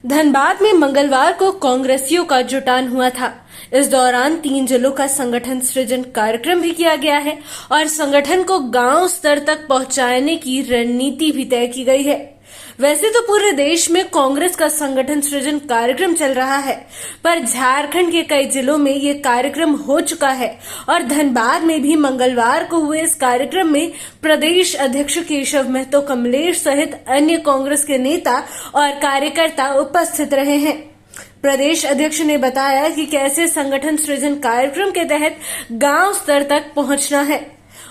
धनबाद में मंगलवार को कांग्रेसियों का जुटान हुआ था। इस दौरान 3 जिलों का संगठन सृजन कार्यक्रम भी किया गया है और संगठन को गांव स्तर तक पहुंचाने की रणनीति भी तय की गई है। वैसे तो पूरे देश में कांग्रेस का संगठन सृजन कार्यक्रम चल रहा है, पर झारखंड के कई जिलों में ये कार्यक्रम हो चुका है और धनबाद में भी मंगलवार को हुए इस कार्यक्रम में प्रदेश अध्यक्ष केशव महतो कमलेश सहित अन्य कांग्रेस के नेता और कार्यकर्ता उपस्थित रहे हैं। प्रदेश अध्यक्ष ने बताया कि कैसे संगठन सृजन कार्यक्रम के तहत गांव स्तर तक पहुंचना है।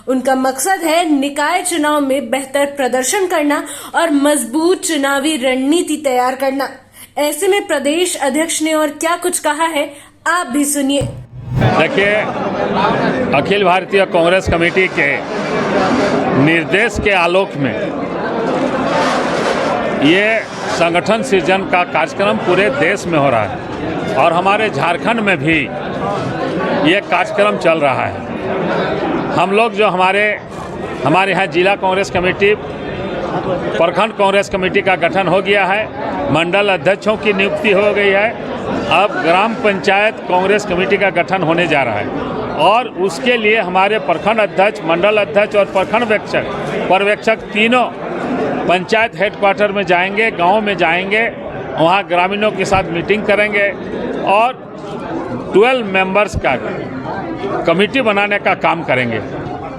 उनका मकसद है निकाय चुनाव में बेहतर प्रदर्शन करना और मजबूत चुनावी रणनीति तैयार करना। ऐसे में प्रदेश अध्यक्ष ने और क्या कुछ कहा है, आप भी सुनिए। देखिए, अखिल भारतीय कांग्रेस कमेटी के निर्देश के आलोक में ये संगठन सृजन का कार्यक्रम पूरे देश में हो रहा है और हमारे झारखंड में भी ये कार्यक्रम चल रहा है। हम लोग जो हमारे यहाँ जिला कांग्रेस कमेटी, प्रखंड कांग्रेस कमेटी का गठन हो गया है, मंडल अध्यक्षों की नियुक्ति हो गई है, अब ग्राम पंचायत कांग्रेस कमेटी का गठन होने जा रहा है और उसके लिए हमारे प्रखंड अध्यक्ष, मंडल अध्यक्ष और प्रखंड पर्यवेक्षक तीनों पंचायत हेडक्वार्टर में जाएंगे, गांव में जाएंगे, वहां ग्रामीणों के साथ मीटिंग करेंगे और 12 मेंबर्स का कमेटी बनाने का काम करेंगे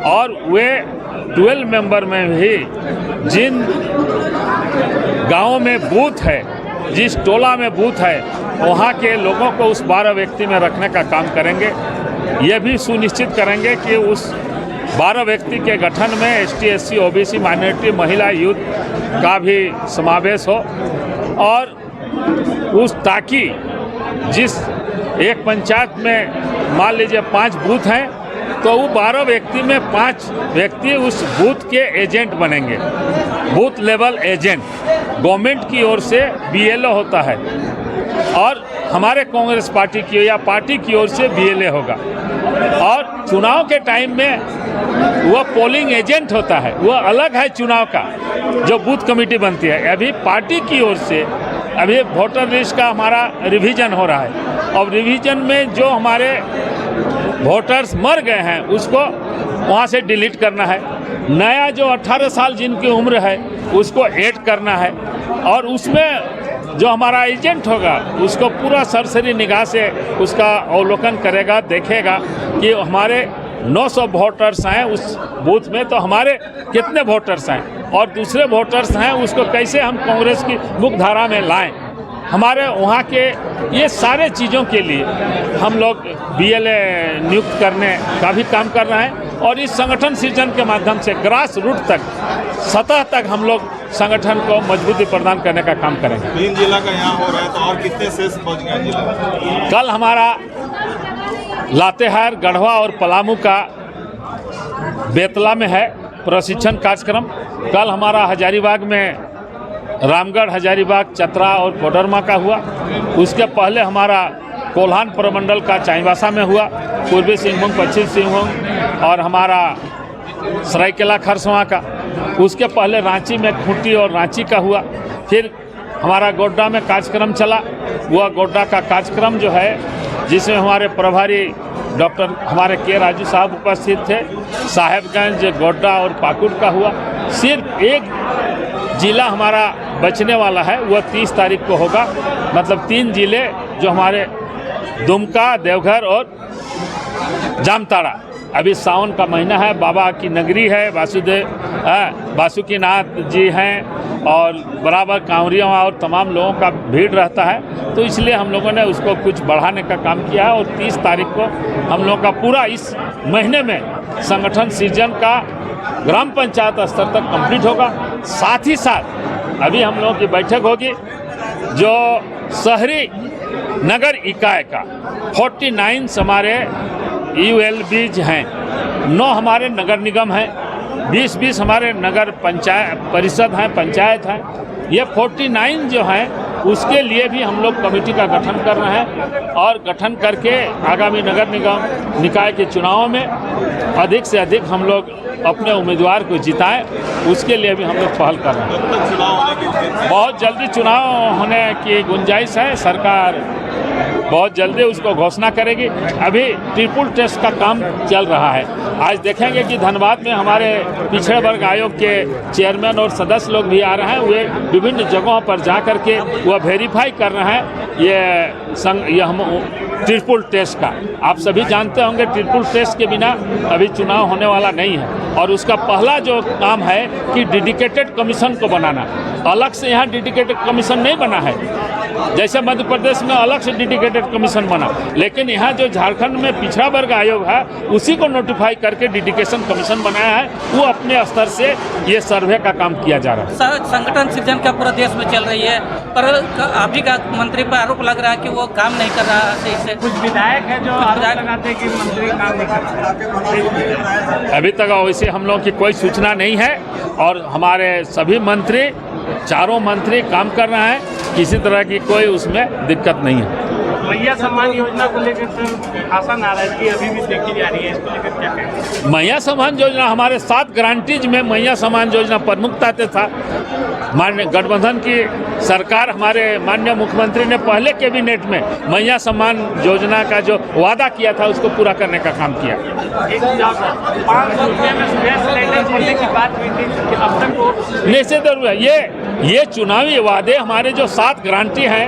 और वे 12 मेंबर में भी जिन गांवों में बूथ है, जिस टोला में बूथ है, वहां के लोगों को उस 12 व्यक्ति में रखने का काम करेंगे। ये भी सुनिश्चित करेंगे कि उस 12 व्यक्ति के गठन में एसटी, एससी, ओबीसी, माइनॉरिटी, महिला, यूथ का भी समावेश हो और ताकि जिस एक पंचायत में मान लीजिए 5 बूथ हैं तो वो 12 व्यक्ति में 5 व्यक्ति उस बूथ के एजेंट बनेंगे, बूथ लेवल एजेंट। गवर्नमेंट की ओर से बीएलओ होता है और हमारे कांग्रेस पार्टी की या पार्टी की ओर से बीएलए होगा और चुनाव के टाइम में वह पोलिंग एजेंट होता है, वह अलग है चुनाव का जो बूथ कमेटी बनती है। अभी पार्टी की ओर से अभी वोटर लिस्ट का हमारा रिवीजन हो रहा है और रिवीजन में जो हमारे वोटर्स मर गए हैं उसको वहाँ से डिलीट करना है, नया जो 18 साल जिनकी उम्र है उसको ऐड करना है और उसमें जो हमारा एजेंट होगा उसको पूरा सरसरी निगाह से उसका अवलोकन करेगा, देखेगा कि हमारे 900 वोटर्स हैं उस बूथ में, तो हमारे कितने वोटर्स हैं और दूसरे वोटर्स हैं उसको कैसे हम कांग्रेस की मुख्यधारा में लाएं। हमारे वहाँ के ये सारे चीज़ों के लिए हम लोग बीएलए नियुक्त करने का भी काम कर रहे हैं और इस संगठन सृजन के माध्यम से ग्रास रूट तक, सतह तक हम लोग संगठन को मजबूती प्रदान करने का काम करेंगे। 3 जिला का यहाँ हो रहा है तो और कितने शेष पहुँच गए जिला? कल हमारा लातेहार, गढ़वा और पलामू का बेतला में है प्रशिक्षण कार्यक्रम। कल हमारा हजारीबाग में रामगढ़, हजारीबाग, चतरा और कोडरमा का हुआ। उसके पहले हमारा कोल्हान प्रमंडल का चाईबासा में हुआ, पूर्वी सिंहभूम, पश्चिम सिंहभूम और हमारा सरायकेला खरसवां का। उसके पहले रांची में खूंटी और रांची का हुआ। फिर हमारा गोड्डा में कार्यक्रम चला। वह गोड्डा का कार्यक्रम जो है जिसमें हमारे प्रभारी डॉक्टर हमारे के राजू साहब उपस्थित थे। साहेबगंज, गोड्डा और पाकुड़ का हुआ। सिर्फ एक जिला हमारा बचने वाला है, वह 30 तारीख को होगा। मतलब 3 जिले जो हमारे दुमका, देवघर और जामताड़ा। अभी सावन का महीना है, बाबा की नगरी है, बासुकीनाथ जी हैं और बराबर कांवरियों और तमाम लोगों का भीड़ रहता है, तो इसलिए हम लोगों ने उसको कुछ बढ़ाने का काम किया है और 30 तारीख को हम लोगों का पूरा इस महीने में संगठन सृजन का ग्राम पंचायत स्तर तक कंप्लीट होगा। साथ ही साथ अभी हम लोगों की बैठक होगी जो शहरी नगर इकाई का 49 हमारे ULBs हैं, 9 हमारे नगर निगम हैं, 20-20 हमारे नगर पंचायत परिषद हैं, पंचायत हैं। ये 49 जो हैं उसके लिए भी हम लोग कमेटी का गठन कर रहे हैं और गठन करके आगामी नगर निगम निकाय के चुनावों में अधिक से अधिक हम लोग अपने उम्मीदवार को जिताएं, उसके लिए भी हम लोग पहल कर रहे हैं। कब तक चुनाव होने की उम्मीद है? बहुत जल्दी चुनाव होने की गुंजाइश है। सरकार बहुत जल्दी उसको घोषणा करेगी। अभी ट्रिपल टेस्ट का काम चल रहा है। आज देखेंगे कि धनबाद में हमारे पिछड़े वर्ग आयोग के चेयरमैन और सदस्य लोग भी आ रहे हैं। वे विभिन्न जगहों पर जा कर के वह वेरीफाई कर रहे हैं ये हम ट्रिपल टेस्ट का। आप सभी जानते होंगे ट्रिपल टेस्ट के बिना अभी चुनाव होने वाला नहीं है। और उसका पहला जो काम है कि डेडिकेटेड कमीशन को बनाना। अलग से यहाँ डेडिकेटेड कमीशन नहीं बना है, जैसे मध्य प्रदेश में अलग से डेडिकेटेड कमीशन बना, लेकिन यहाँ जो झारखंड में पिछड़ा वर्ग आयोग है उसी को नोटिफाई करके डेडिकेशन कमीशन बनाया है। वो अपने स्तर से ये सर्वे का काम किया जा रहा है। संगठन सृजन का पूरा देश में चल रही है, पर अभी का मंत्री पर आरोप लग रहा है कि वो काम नहीं कर रहा सही से। कुछ विधायक है जो आरोप लगाते हैं कि मंत्री काम नहीं कर रहे। अभी तक वैसे हम लोगों की कोई सूचना नहीं है और हमारे सभी मंत्री, चारों मंत्री काम कर रहे हैं। किसी तरह की कोई उसमें दिक्कत नहीं है। मैया सम्मान योजना को लेकर सर आशा नाराजगी अभी भी देखी जा रही है, इसको लेकर क्या कहेंगे? मैया सम्मान योजना हमारे 7 गारंटीज में मैया सम्मान योजना प्रमुखता से था। माननीय गठबंधन की सरकार, हमारे माननीय मुख्यमंत्री ने पहले कैबिनेट में मैया सम्मान योजना का जो वादा किया था उसको पूरा करने का काम किया। 500 रुपये में गैस सिलेंडर मिलने की बात हुई थी, अब तक वो निश्चित जरूर है। ये चुनावी वादे हमारे जो 7 गारंटी हैं,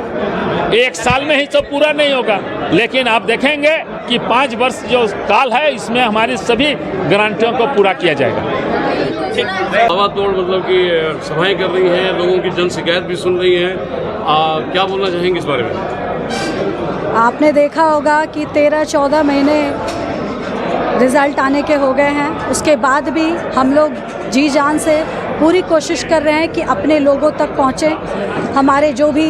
एक साल में ही सब पूरा नहीं होगा, लेकिन आप देखेंगे कि 5 वर्ष जो काल है इसमें हमारी सभी गारंटियों को पूरा किया जाएगा। तोड़ मतलब कि सभाएं कर रही हैं, लोगों की जन शिकायत भी सुन रही हैं, क्या बोलना चाहेंगे इस बारे में? आपने देखा होगा कि 13-14 महीने रिज़ल्ट आने के हो गए हैं, उसके बाद भी हम लोग जी जान से पूरी कोशिश कर रहे हैं कि अपने लोगों तक पहुँचें। हमारे जो भी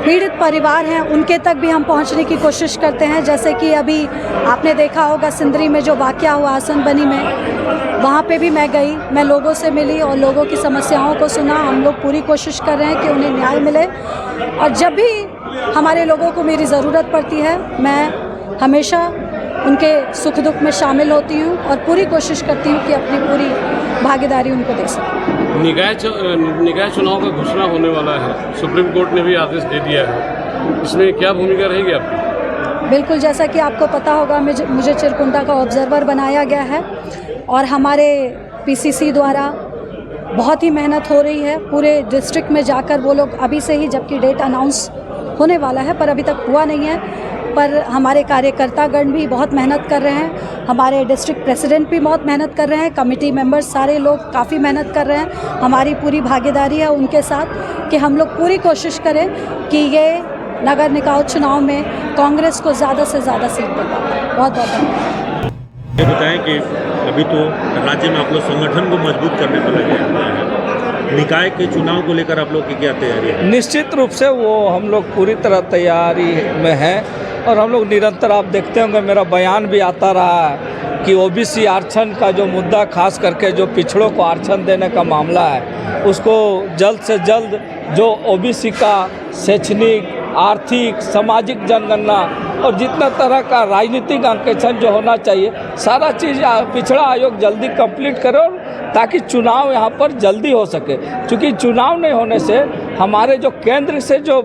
पीड़ित परिवार हैं उनके तक भी हम पहुंचने की कोशिश करते हैं। जैसे कि अभी आपने देखा होगा सिंदरी में जो वाक़या हुआ आसनबनी में, वहाँ पे भी मैं गई, मैं लोगों से मिली और लोगों की समस्याओं को सुना। हम लोग पूरी कोशिश कर रहे हैं कि उन्हें न्याय मिले और जब भी हमारे लोगों को मेरी ज़रूरत पड़ती है मैं हमेशा उनके सुख दुख में शामिल होती हूँ और पूरी कोशिश करती हूँ कि अपनी पूरी भागीदारी उनको दे सकूँ। निकाय चुनाव का घोषणा होने वाला है, सुप्रीम कोर्ट ने भी आदेश दे दिया है, इसमें क्या भूमिका रहेगी आपकी? बिल्कुल, जैसा कि आपको पता होगा मुझे चिरकुंडा का ऑब्जर्वर बनाया गया है और हमारे पीसीसी द्वारा बहुत ही मेहनत हो रही है पूरे डिस्ट्रिक्ट में जाकर। वो लोग अभी से ही, जबकि डेट अनाउंस होने वाला है पर अभी तक हुआ नहीं है, पर हमारे कार्यकर्तागण भी बहुत मेहनत कर रहे हैं, हमारे डिस्ट्रिक्ट प्रेसिडेंट भी बहुत मेहनत कर रहे हैं, कमेटी मेंबर्स सारे लोग काफ़ी मेहनत कर रहे हैं। हमारी पूरी भागीदारी है उनके साथ कि हम लोग पूरी कोशिश करें कि ये नगर निकाय चुनाव में कांग्रेस को ज़्यादा से ज़्यादा सीट दे पाए। बहुत बहुत धन्यवाद। ये बताएं कि अभी तो राज्य में आप लोग संगठन को मजबूत करने पर लगे हैं, निकाय के चुनाव को लेकर आप लोग की क्या तैयारी है? निश्चित रूप से वो हम लोग पूरी तरह तैयारी में हैं और हम लोग निरंतर, आप देखते होंगे मेरा बयान भी आता रहा है कि ओबीसी आरक्षण का जो मुद्दा, खास करके जो पिछड़ों को आरक्षण देने का मामला है, उसको जल्द से जल्द जो ओबीसी का शैक्षणिक, आर्थिक, सामाजिक जनगणना और जितना तरह का राजनीतिक अंकेक्षण जो होना चाहिए, सारा चीज़ पिछड़ा आयोग जल्दी कंप्लीट करे और ताकि चुनाव यहाँ पर जल्दी हो सके। क्योंकि चुनाव नहीं होने से हमारे जो केंद्र से जो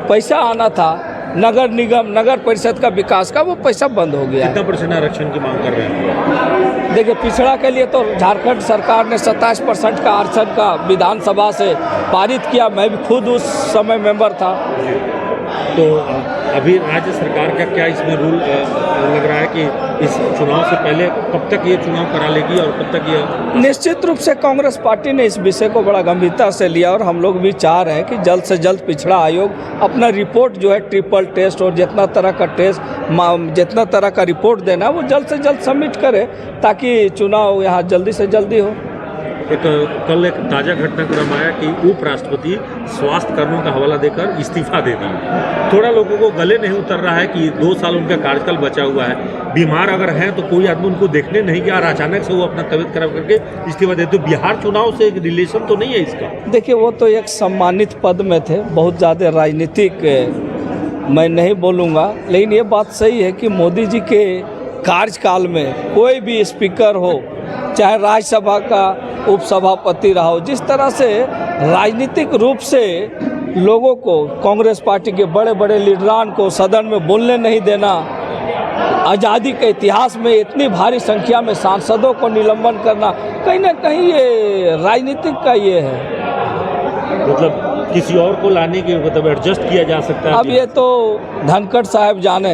पैसा आना था नगर निगम, नगर परिषद का विकास का, वो पैसा बंद हो गया। कितना % आरक्षण की मांग कर रहे हैं? देखिए, पिछड़ा के लिए तो झारखंड सरकार ने 27% का आरक्षण का विधानसभा से पारित किया। मैं भी खुद उस समय मेंबर था। तो अभी राज्य सरकार का क्या इसमें रूल लग रहा है कि इस चुनाव से पहले कब तक ये चुनाव करा लेगी और कब तक ये? निश्चित रूप से कांग्रेस पार्टी ने इस विषय को बड़ा गंभीरता से लिया और हम लोग भी चाह रहे हैं कि जल्द से जल्द पिछड़ा आयोग अपना रिपोर्ट जो है ट्रिपल टेस्ट और जितना तरह का टेस्ट, जितना तरह का रिपोर्ट देना है वो जल्द से जल्द सबमिट करे ताकि चुनाव यहाँ जल्दी से जल्दी हो। कल एक ताज़ा घटनाक्रम आया कि उपराष्ट्रपति स्वास्थ्य कर्मियों का हवाला देकर इस्तीफा दे दिए। थोड़ा लोगों को गले नहीं उतर रहा है कि 2 साल उनका कार्यकाल बचा हुआ है, बीमार अगर हैं तो कोई आदमी उनको देखने नहीं गया और अचानक से वो अपना तबीयत खराब करके इस्तीफा देते। तो बिहार चुनाव से एक रिलेशन तो नहीं है इसका? देखिए, वो तो एक सम्मानित पद में थे, बहुत ज़्यादा राजनीतिक मैं नहीं बोलूँगा, लेकिन ये बात सही है कि मोदी जी के कार्यकाल में कोई भी स्पीकर हो, चाहे राज्यसभा का उपसभापति रहा हो, जिस तरह से राजनीतिक रूप से लोगों को, कांग्रेस पार्टी के बड़े बड़े लीडरान को सदन में बोलने नहीं देना, आज़ादी के इतिहास में इतनी भारी संख्या में सांसदों को निलंबन करना, कहीं ना कहीं ये राजनीतिक का ये है। मतलब किसी और को लाने के मतलब एडजस्ट किया जा सकता है। अब ये तो धनखड़ साहब जाने,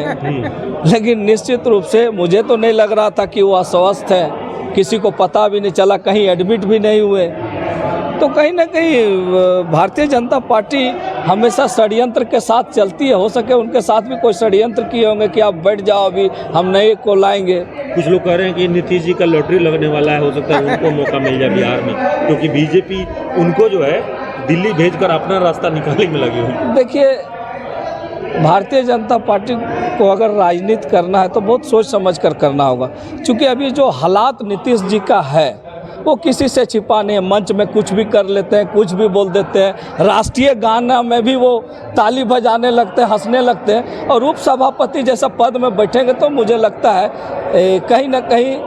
लेकिन निश्चित रूप से मुझे तो नहीं लग रहा था कि वो अस्वस्थ है, किसी को पता भी नहीं चला, कहीं एडमिट भी नहीं हुए। तो कहीं ना कहीं भारतीय जनता पार्टी हमेशा षड्यंत्र के साथ चलती है। हो सके उनके साथ भी कोई षड्यंत्र किए होंगे कि आप बैठ जाओ, अभी हम नए को लाएंगे। कुछ लोग कह रहे हैं कि नीतीश जी का लॉटरी लगने वाला है, हो सकता है उनको मौका मिल जाए बिहार में, क्योंकि बीजेपी उनको जो है दिल्ली भेजकर अपना रास्ता निकालने में लगी हुई। देखिए, भारतीय जनता पार्टी को अगर राजनीति करना है तो बहुत सोच समझ कर करना होगा, क्योंकि अभी जो हालात नीतीश जी का है वो किसी से छिपा नहीं है। मंच में कुछ भी कर लेते हैं, कुछ भी बोल देते हैं, राष्ट्रीय गाना में भी वो ताली बजाने लगते हैं, हंसने लगते हैं, और उप सभापति जैसा पद में बैठेंगे तो मुझे लगता है कहीं ना कहीं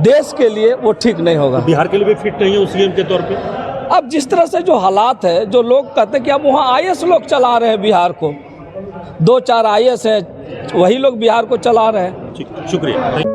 देश के लिए वो ठीक नहीं होगा। तो बिहार के लिए भी फिट नहीं है सीएम के तौर पर। अब जिस तरह से जो हालात है, जो लोग कहते हैं कि अब वहाँ IAS लोग चला रहे हैं बिहार को, 2-4 IAS हैं, वही लोग बिहार को चला रहे हैं। शुक्रिया।